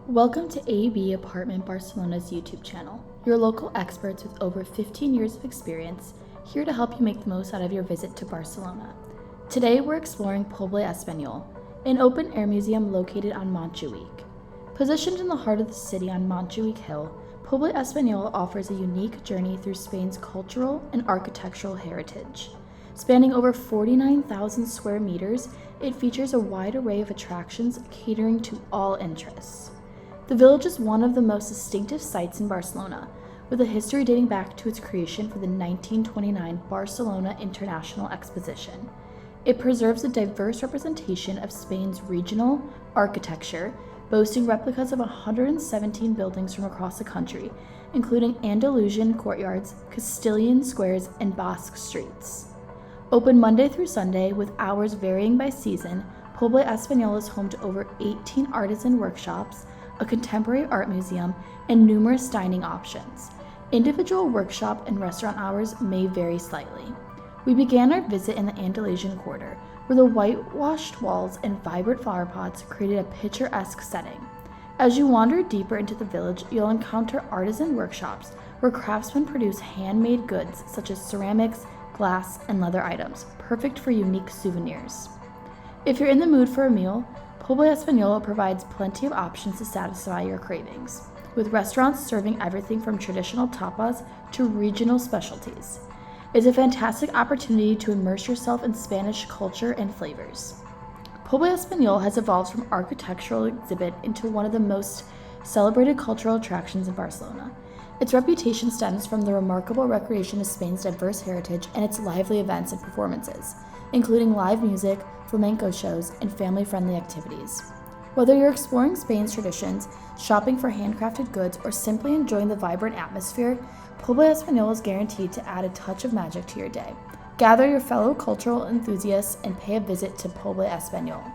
Welcome to AB Apartment Barcelona's YouTube channel, your local experts with over 15 years of experience, here to help you make the most out of your visit to Barcelona. Today we're exploring Poble Espanyol, an open-air museum located on Montjuïc. Positioned in the heart of the city on Montjuïc Hill, Poble Espanyol offers a unique journey through Spain's cultural and architectural heritage. Spanning over 49,000 square meters, it features a wide array of attractions catering to all interests. The village is one of the most distinctive sites in Barcelona, with a history dating back to its creation for the 1929 Barcelona International Exposition. It preserves a diverse representation of Spain's regional architecture, boasting replicas of 117 buildings from across the country, including Andalusian courtyards, Castilian squares, and Basque streets. Open Monday through Sunday, with hours varying by season, Poble Espanyol is home to over 18 artisan workshops, a contemporary art museum, and numerous dining options. Individual workshop and restaurant hours may vary slightly. We began our visit in the Andalusian Quarter, where the whitewashed walls and vibrant flower pots created a picturesque setting. As you wander deeper into the village, you'll encounter artisan workshops where craftsmen produce handmade goods such as ceramics, glass, and leather items, perfect for unique souvenirs. If you're in the mood for a meal, Poble Espanyol provides plenty of options to satisfy your cravings, with restaurants serving everything from traditional tapas to regional specialties. It's a fantastic opportunity to immerse yourself in Spanish culture and flavors. Poble Espanyol has evolved from architectural exhibit into one of the most celebrated cultural attractions in Barcelona. Its reputation stems from the remarkable recreation of Spain's diverse heritage and its lively events and performances, including live music, flamenco shows, and family-friendly activities. Whether you're exploring Spain's traditions, shopping for handcrafted goods, or simply enjoying the vibrant atmosphere, Poble Espanyol is guaranteed to add a touch of magic to your day. Gather your fellow cultural enthusiasts and pay a visit to Poble Espanyol.